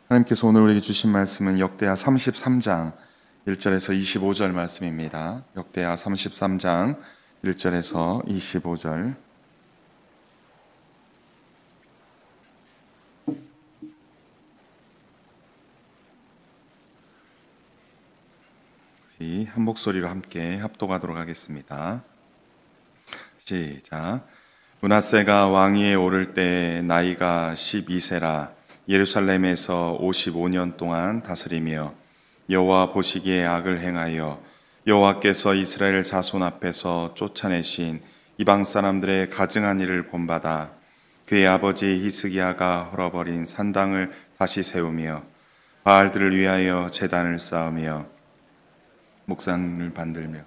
하나님께서 오늘 우리에게 주신 말씀은 역대하 33장 1절에서 25절 말씀입니다. 역대하 33장 1절에서 25절. 우리 한 목소리로 함께 합독하도록 하겠습니다. 시작. 므낫세가 왕위에 오를 때 나이가 12세라 예루살렘에서 55년 동안 다스리며 여호와 보시기에 악을 행하여 여호와께서 이스라엘 자손 앞에서 쫓아내신 이방 사람들의 가증한 일을 본받아 그의 아버지 히스기야가 헐어버린 산당을 다시 세우며 바알들을 위하여 제단을 쌓으며 목상을 만들며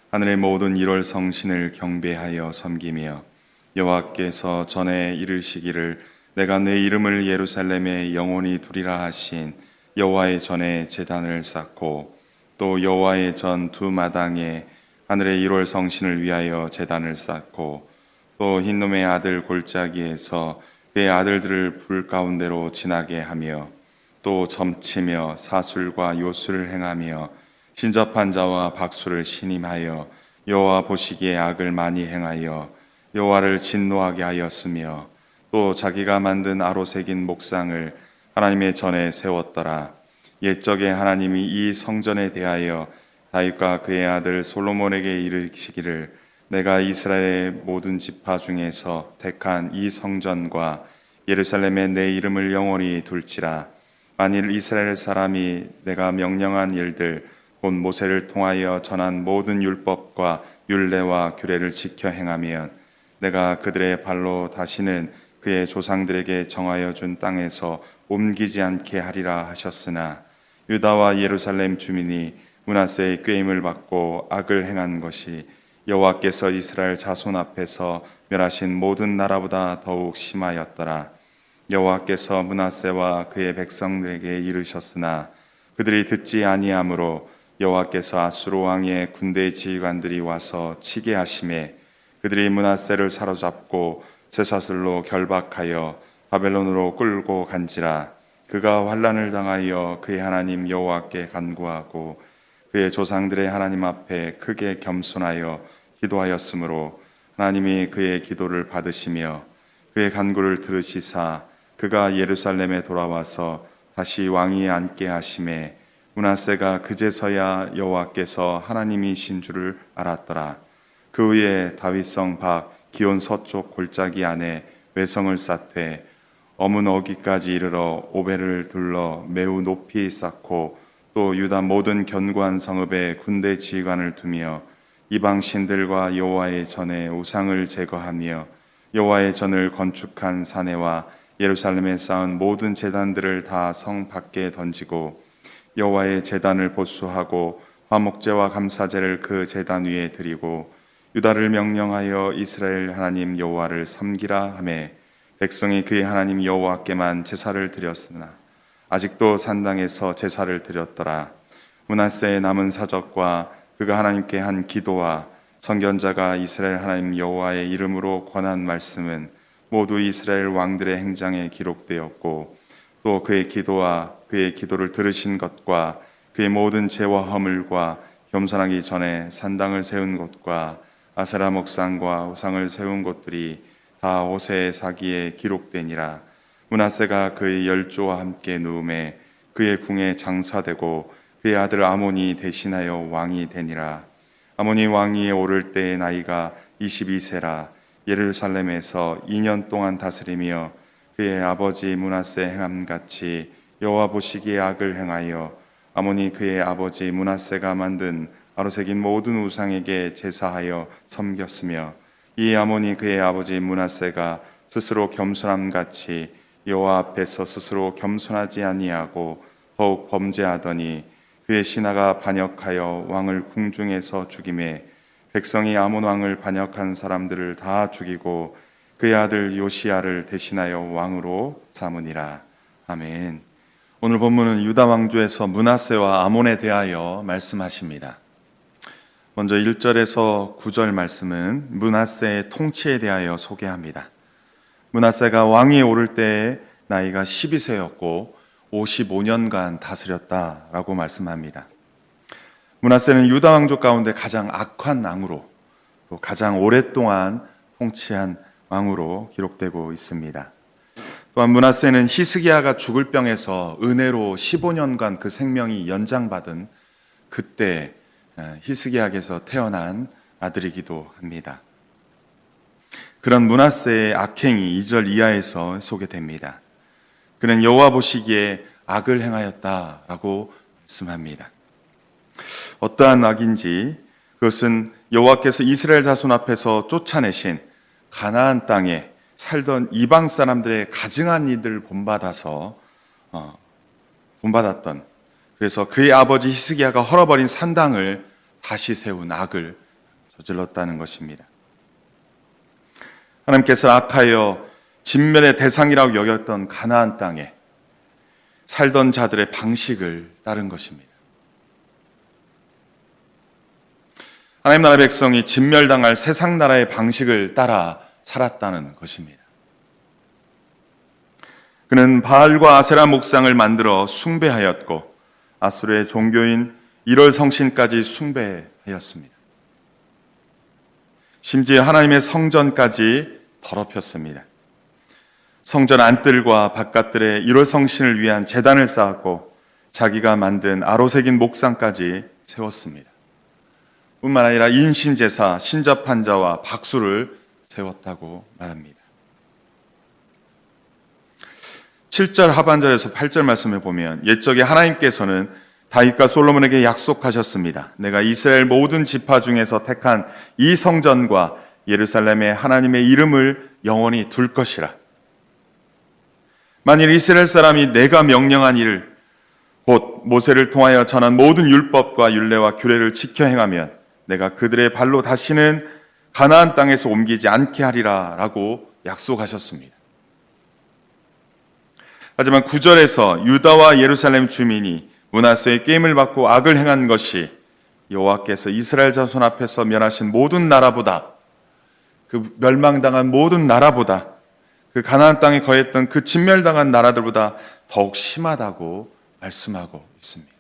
하늘의 모든 1월 성신을 경배하여 섬기며 여호와께서 전에 이르시기를 내가 내 이름을 예루살렘에 영원히 두리라 하신 여호와의 전에 제단을 쌓고 또 여호와의 전 두 마당에 하늘의 1월 성신을 위하여 제단을 쌓고 또 흰놈의 아들 골짜기에서 그의 아들들을 불 가운데로 지나게 하며 또 점치며 사술과 요술을 행하며 신접한 자와 박수를 신임하여 여호와 보시기에 악을 많이 행하여 여호와를 진노하게 하였으며 또 자기가 만든 아로새긴 목상을 하나님의 전에 세웠더라. 옛적에 하나님이 이 성전에 대하여 다윗과 그의 아들 솔로몬에게 이르시기를 내가 이스라엘의 모든 지파 중에서 택한 이 성전과 예루살렘에 내 이름을 영원히 둘지라. 만일 이스라엘 사람이 내가 명령한 일들 곧 모세를 통하여 전한 모든 율법과 율례와 규례를 지켜 행하면 내가 그들의 발로 다시는 그의 조상들에게 정하여 준 땅에서 옮기지 않게 하리라 하셨으나 유다와 예루살렘 주민이 므낫세의 꾀임을 받고 악을 행한 것이 여호와께서 이스라엘 자손 앞에서 멸하신 모든 나라보다 더욱 심하였더라. 여호와께서 므낫세와 그의 백성들에게 이르셨으나 그들이 듣지 아니하므로 여호와께서 아수르 왕의 군대 지휘관들이 와서 치게 하심에 그들이 므낫세를 사로잡고 쇠사슬로 결박하여 바벨론으로 끌고 간지라. 그가 환난을 당하여 그의 하나님 여호와께 간구하고 그의 조상들의 하나님 앞에 크게 겸손하여 기도하였으므로 하나님이 그의 기도를 받으시며 그의 간구를 들으시사 그가 예루살렘에 돌아와서 다시 왕위에 앉게 하심에 므낫세가 그제서야 여호와께서 하나님이신 줄을 알았더라. 그 후에 다윗성 밖 기온 서쪽 골짜기 안에 외성을 쌓되 어문 어기까지 이르러 오벨을 둘러 매우 높이 쌓고 또 유다 모든 견고한 성읍에 군대 지휘관을 두며 이방 신들과 여호와의 전에 우상을 제거하며 여호와의 전을 건축한 사내와 예루살렘에 쌓은 모든 제단들을 다 성 밖에 던지고 여호와의 제단을 보수하고 화목제와 감사제를 그 제단 위에 드리고 유다를 명령하여 이스라엘 하나님 여호와를 섬기라 하매 백성이 그의 하나님 여호와께만 제사를 드렸으나 아직도 산당에서 제사를 드렸더라. 므낫세의 남은 사적과 그가 하나님께 한 기도와 선견자가 이스라엘 하나님 여호와의 이름으로 권한 말씀은 모두 이스라엘 왕들의 행장에 기록되었고 또 그의 기도와 그의 기도를 들으신 것과 그의 모든 죄와 허물과 겸손하기 전에 산당을 세운 것과 아세라 목상과 우상을 세운 곳들이 다 호세의 사기에 기록되니라. 므낫세가 그의 열조와 함께 누움에 그의 궁에 장사되고 그의 아들 아몬이 대신하여 왕이 되니라. 아몬이 왕위에 오를 때의 나이가 22세라 예루살렘에서 2년 동안 다스리며 그의 아버지 므낫세 행함같이 여호와 보시기에 악을 행하여 아몬이 그의 아버지 므낫세가 만든 아로새긴 모든 우상에게 제사하여 섬겼으며 이 아몬이 그의 아버지 므낫세가 스스로 겸손함같이 여호와 앞에서 스스로 겸손하지 아니하고 더욱 범죄하더니 그의 신하가 반역하여 왕을 궁중에서 죽임에 백성이 아몬 왕을 반역한 사람들을 다 죽이고 그의 아들 요시야를 대신하여 왕으로 삼으니라. 아멘. 오늘 본문은 유다 왕조에서 므낫세와 아몬에 대하여 말씀하십니다. 먼저 1절에서 9절 말씀은 므낫세의 통치에 대하여 소개합니다. 므낫세가 왕위에 오를 때의 나이가 12세였고 55년간 다스렸다라고 말씀합니다. 므낫세는 유다 왕족 가운데 가장 악한 왕으로, 또 가장 오랫동안 통치한 왕으로 기록되고 있습니다. 또한 므낫세는 히스기야가 죽을 병에서 은혜로 15년간 그 생명이 연장받은 그때 히스기야에게서 태어난 아들이기도 합니다. 그런 므낫세의 악행이 2절 이하에서 소개됩니다. 그는 여호와 보시기에 악을 행하였다라고 말씀합니다. 어떠한 악인지 그것은 여호와께서 이스라엘 자손 앞에서 쫓아내신 가나안 땅에 살던 이방 사람들의 가증한 이들을 본받았던, 그래서 그의 아버지 히스기야가 헐어버린 산당을 다시 세운 악을 저질렀다는 것입니다. 하나님께서 악하여 진멸의 대상이라고 여겼던 가나안 땅에 살던 자들의 방식을 따른 것입니다. 하나님 나라 백성이 진멸당할 세상 나라의 방식을 따라 살았다는 것입니다. 그는 바알과 아세라 목상을 만들어 숭배하였고 아수르의 종교인 일월 성신까지 숭배하였습니다. 심지어 하나님의 성전까지 더럽혔습니다. 성전 안뜰과 바깥들에 일월 성신을 위한 제단을 쌓았고 자기가 만든 아로새긴 목상까지 세웠습니다. 뿐만 아니라 인신제사, 신접한 자와 박수를 세웠다고 말합니다. 7절 하반절에서 8절 말씀에 보면 옛적에 하나님께서는 다윗과 솔로몬에게 약속하셨습니다. 내가 이스라엘 모든 지파 중에서 택한 이 성전과 예루살렘에 하나님의 이름을 영원히 둘 것이라. 만일 이스라엘 사람이 내가 명령한 일을 곧 모세를 통하여 전한 모든 율법과 율례와 규례를 지켜 행하면 내가 그들의 발로 다시는 가나안 땅에서 옮기지 않게 하리라 라고 약속하셨습니다. 하지만 9절에서 유다와 예루살렘 주민이 므낫세의 꾀임을 받고 악을 행한 것이 여호와께서 이스라엘 자손 앞에서 멸하신 모든 나라보다, 그 멸망당한 모든 나라보다, 그 가나안 땅에 거했던 그 진멸당한 나라들보다 더욱 심하다고 말씀하고 있습니다.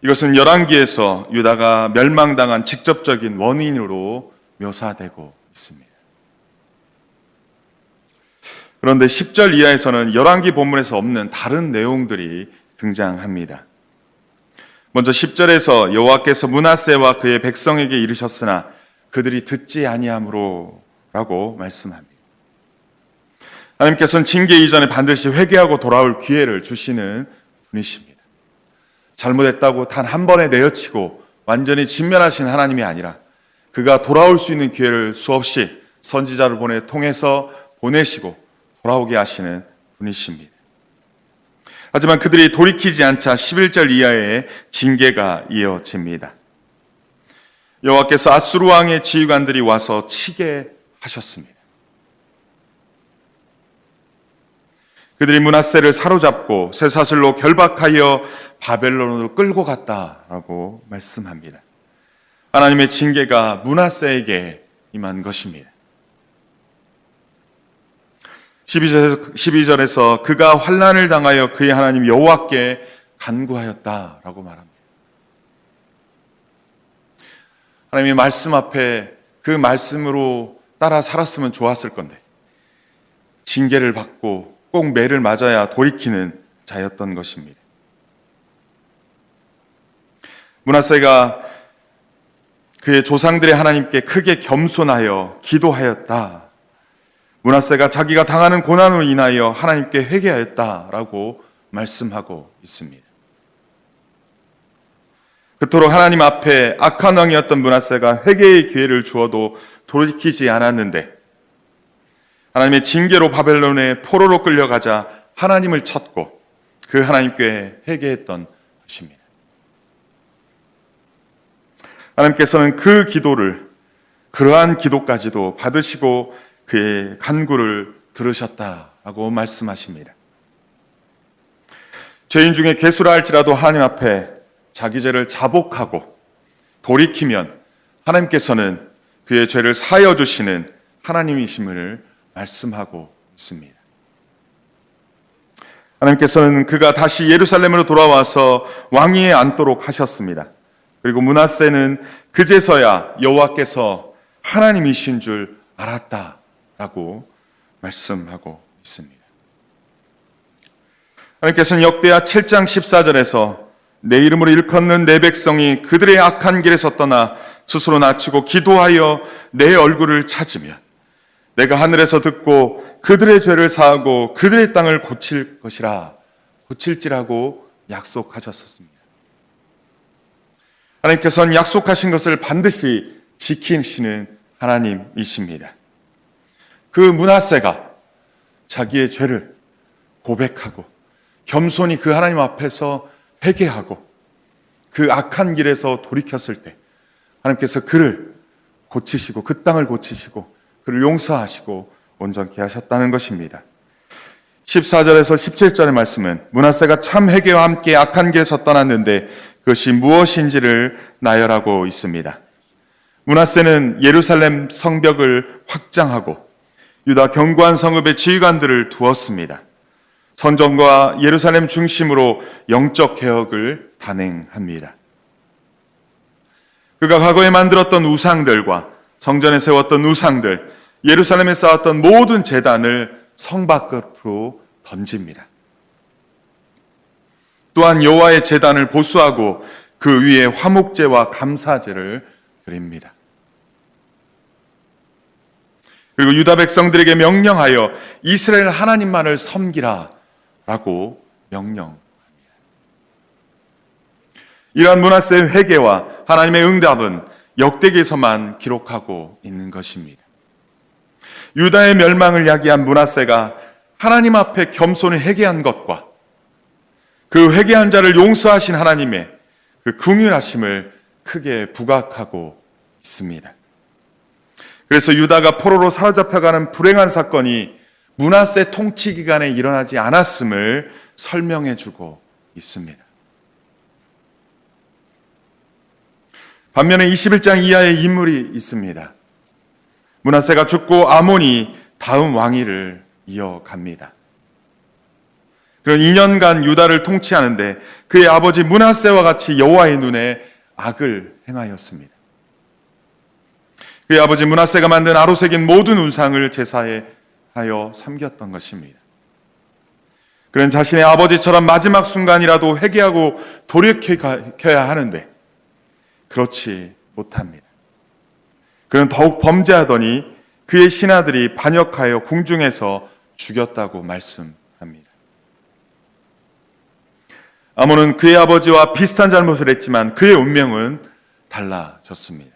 이것은 열왕기에서 유다가 멸망당한 직접적인 원인으로 묘사되고 있습니다. 그런데 10절 이하에서는 열왕기 본문에서 없는 다른 내용들이 등장합니다. 먼저 10절에서 여호와께서 므낫세와 그의 백성에게 이르셨으나 그들이 듣지 아니함으로 라고 말씀합니다. 하나님께서는 징계 이전에 반드시 회개하고 돌아올 기회를 주시는 분이십니다. 잘못했다고 단 한 번에 내어치고 완전히 진멸하신 하나님이 아니라 그가 돌아올 수 있는 기회를 수없이 선지자를 통해서 보내시고 돌아오게 하시는 분이십니다. 하지만 그들이 돌이키지 않자 11절 이하의 징계가 이어집니다. 여호와께서 아수르 왕의 지휘관들이 와서 치게 하셨습니다. 그들이 므낫세를 사로잡고 쇠사슬로 결박하여 바벨론으로 끌고 갔다라고 말씀합니다. 하나님의 징계가 므낫세에게 임한 것입니다. 12절에서 그가 환난을 당하여 그의 하나님 여호와께 간구하였다라고 말합니다. 하나님의 말씀 앞에 그 말씀으로 따라 살았으면 좋았을 건데 징계를 받고 꼭 매를 맞아야 돌이키는 자였던 것입니다. 므낫세가 그의 조상들의 하나님께 크게 겸손하여 기도하였다. 므낫세가 자기가 당하는 고난으로 인하여 하나님께 회개하였다라고 말씀하고 있습니다. 그토록 하나님 앞에 악한 왕이었던 므낫세가 회개의 기회를 주어도 돌이키지 않았는데 하나님의 징계로 바벨론의 포로로 끌려가자 하나님을 찾고 그 하나님께 회개했던 것입니다. 하나님께서는 그 기도를, 그러한 기도까지도 받으시고 그의 간구를 들으셨다라고 말씀하십니다. 죄인 중에 괴수라 할지라도 하나님 앞에 자기 죄를 자복하고 돌이키면 하나님께서는 그의 죄를 사하여 주시는 하나님이심을 말씀하고 있습니다. 하나님께서는 그가 다시 예루살렘으로 돌아와서 왕위에 앉도록 하셨습니다. 그리고 므낫세는 그제서야 여호와께서 하나님이신 줄 알았다라고 말씀하고 있습니다. 하나님께서는 역대하 7장 14절에서 내 이름으로 일컫는 내 백성이 그들의 악한 길에서 떠나 스스로 낮추고 기도하여 내 얼굴을 찾으면 내가 하늘에서 듣고 그들의 죄를 사하고 그들의 땅을 고칠 것이라, 고칠지라고 약속하셨습니다. 하나님께서는 약속하신 것을 반드시 지키시는 하나님이십니다. 그 므낫세가 자기의 죄를 고백하고 겸손히 그 하나님 앞에서 회개하고 그 악한 길에서 돌이켰을 때 하나님께서 그를 고치시고 그 땅을 고치시고 그를 용서하시고 온전케 하셨다는 것입니다. 14절에서 17절의 말씀은 므낫세가 참 회개와 함께 악한 길에서 떠났는데 그것이 무엇인지를 나열하고 있습니다. 므낫세는 예루살렘 성벽을 확장하고 유다 견고한 성읍의 지휘관들을 두었습니다. 성전과 예루살렘 중심으로 영적 개혁을 단행합니다. 그가 과거에 만들었던 우상들과 성전에 세웠던 우상들, 예루살렘에 쌓았던 모든 제단을 성 밖으로 던집니다. 또한 여호와의 제단을 보수하고 그 위에 화목제와 감사제를 드립니다. 그리고 유다 백성들에게 명령하여 이스라엘 하나님만을 섬기라 라고 명령합니다. 이러한 므낫세의 회개와 하나님의 응답은 역대기에서만 기록하고 있는 것입니다. 유다의 멸망을 야기한 므낫세가 하나님 앞에 겸손히 회개한 것과 그 회개한 자를 용서하신 하나님의 그 긍휼하심을 크게 부각하고 있습니다. 그래서 유다가 포로로 사로잡혀가는 불행한 사건이 므낫세 통치 기간에 일어나지 않았음을 설명해주고 있습니다. 반면에 21장 이하의 인물이 있습니다. 므낫세가 죽고 아몬이 다음 왕위를 이어갑니다. 그런 2년간 유다를 통치하는데 그의 아버지 므낫세와 같이 여호와의 눈에 악을 행하였습니다. 그의 아버지 므낫세가 만든 아로새긴 모든 우상을 제사하여 섬겼던 것입니다. 그는 자신의 아버지처럼 마지막 순간이라도 회개하고 돌이켜야 하는데 그렇지 못합니다. 그는 더욱 범죄하더니 그의 신하들이 반역하여 궁중에서 죽였다고 말씀합니다. 아몬은 그의 아버지와 비슷한 잘못을 했지만 그의 운명은 달라졌습니다.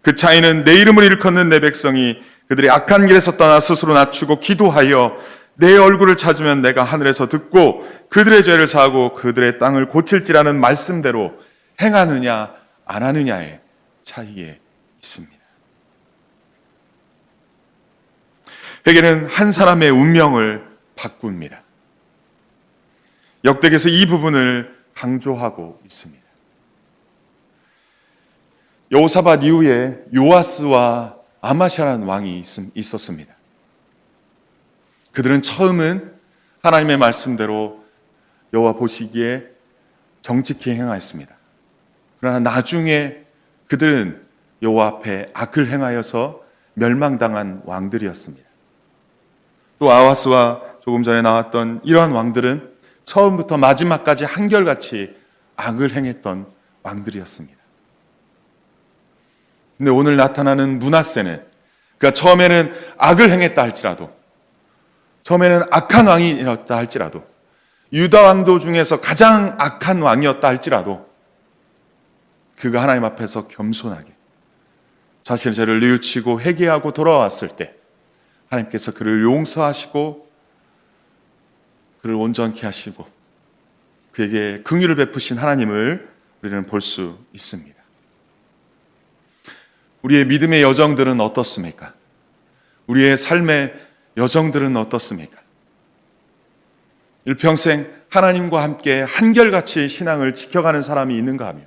그 차이는 내 이름을 일컫는 내 백성이 그들의 악한 길에서 떠나 스스로 낮추고 기도하여 내 얼굴을 찾으면 내가 하늘에서 듣고 그들의 죄를 사하고 그들의 땅을 고칠지라는 말씀대로 행하느냐 안 하느냐의 차이에 있습니다. 회개는 한 사람의 운명을 바꿉니다. 역대기에서 이 부분을 강조하고 있습니다. 여호사밧 이후에 요아스와 아마샤라는 왕이 있었습니다. 그들은 처음은 하나님의 말씀대로 여호와 보시기에 정직히 행하였습니다. 그러나 나중에 그들은 여호와 앞에 악을 행하여서 멸망당한 왕들이었습니다. 또 아하스와 조금 전에 나왔던 이러한 왕들은 처음부터 마지막까지 한결같이 악을 행했던 왕들이었습니다. 근데 오늘 나타나는 므낫세는 그가 처음에는 악을 행했다 할지라도, 처음에는 악한 왕이었다 할지라도, 유다 왕도 중에서 가장 악한 왕이었다 할지라도 그가 하나님 앞에서 겸손하게 자신의 죄를 뉘우치고 회개하고 돌아왔을 때 하나님께서 그를 용서하시고 그를 온전케 하시고 그에게 긍휼을 베푸신 하나님을 우리는 볼 수 있습니다. 우리의 믿음의 여정들은 어떻습니까? 우리의 삶의 여정들은 어떻습니까? 일평생 하나님과 함께 한결같이 신앙을 지켜가는 사람이 있는가 하며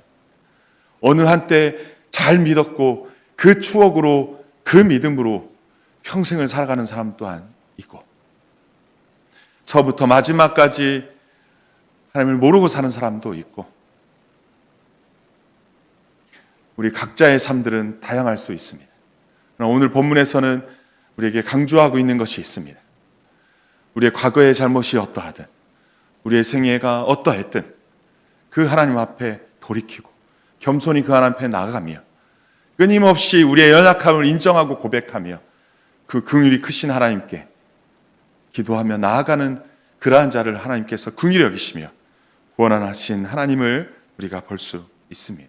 어느 한때 잘 믿었고 그 추억으로 그 믿음으로 평생을 살아가는 사람 또한 있고 처부터 마지막까지 하나님을 모르고 사는 사람도 있고, 우리 각자의 삶들은 다양할 수 있습니다. 그러나 오늘 본문에서는 우리에게 강조하고 있는 것이 있습니다. 우리의 과거의 잘못이 어떠하든, 우리의 생애가 어떠했든 그 하나님 앞에 돌이키고 겸손히 그 하나님 앞에 나아가며 끊임없이 우리의 연약함을 인정하고 고백하며 그 긍휼이 크신 하나님께 기도하며 나아가는 그러한 자를 하나님께서 긍휼히 여기시며 구원하신 하나님을 우리가 볼 수 있습니다.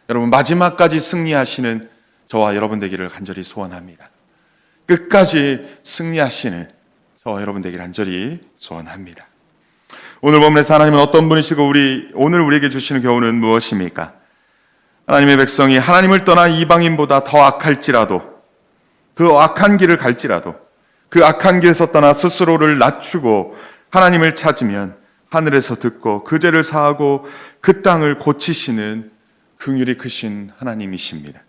여러분, 마지막까지 승리하시는 저와 여러분 되기를 간절히 소원합니다. 끝까지 승리하시는 저와 여러분 되기를 간절히 소원합니다. 오늘 본문에서 하나님은 어떤 분이시고 오늘 우리에게 주시는 교훈은 무엇입니까? 하나님의 백성이 하나님을 떠나 이방인보다 더 악할지라도, 그 악한 길을 갈지라도 그 악한 길에서 떠나 스스로를 낮추고 하나님을 찾으면 하늘에서 듣고 그 죄를 사하고 그 땅을 고치시는 긍휼이 크신 하나님이십니다.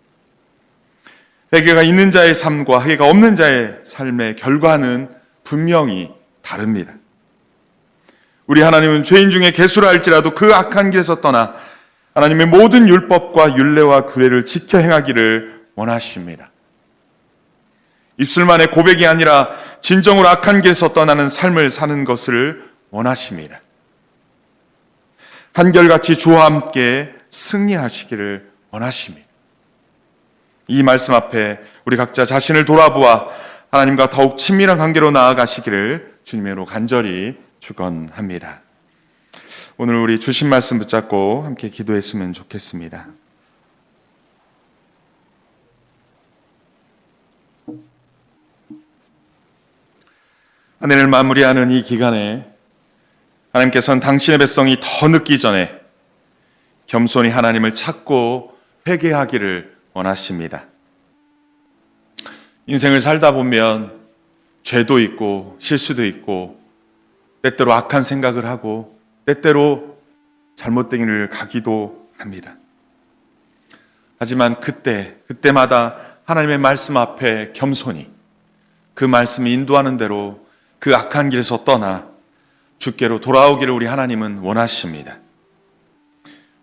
회개가 있는 자의 삶과 회개가 없는 자의 삶의 결과는 분명히 다릅니다. 우리 하나님은 죄인 중에 개수라 할지라도 그 악한 길에서 떠나 하나님의 모든 율법과 율례와 규례를 지켜 행하기를 원하십니다. 입술만의 고백이 아니라 진정으로 악한 길에서 떠나는 삶을 사는 것을 원하십니다. 한결같이 주와 함께 승리하시기를 원하십니다. 이 말씀 앞에 우리 각자 자신을 돌아보아 하나님과 더욱 친밀한 관계로 나아가시기를 주님으로 간절히 축원합니다. 오늘 우리 주신 말씀 붙잡고 함께 기도했으면 좋겠습니다. 한 해를 마무리하는 이 기간에 하나님께서는 당신의 백성이 더 늦기 전에 겸손히 하나님을 찾고 회개하기를 원하십니다. 인생을 살다 보면 죄도 있고 실수도 있고 때때로 악한 생각을 하고 때때로 잘못된 길을 가기도 합니다. 하지만 그때마다 하나님의 말씀 앞에 겸손히 그 말씀이 인도하는 대로 그 악한 길에서 떠나 주께로 돌아오기를 우리 하나님은 원하십니다.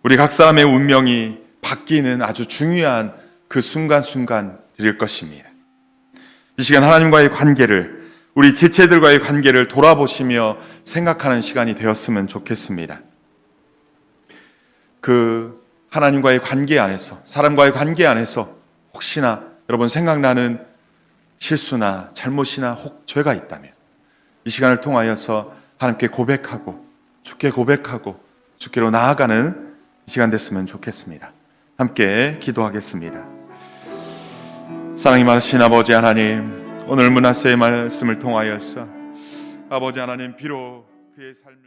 우리 각 사람의 운명이 바뀌는 아주 중요한 그 순간순간들일 것입니다. 이 시간 하나님과의 관계를, 우리 지체들과의 관계를 돌아보시며 생각하는 시간이 되었으면 좋겠습니다. 그 하나님과의 관계 안에서, 사람과의 관계 안에서 혹시나 여러분 생각나는 실수나 잘못이나 혹 죄가 있다면 이 시간을 통하여서 하나님께 고백하고 주께 고백하고 주께로 나아가는 이 시간 됐으면 좋겠습니다. 함께 기도하겠습니다. 사랑이 많으신 아버지 하나님, 오늘 문하세의 말씀을 통하여서 아버지 하나님 비록 그의 삶을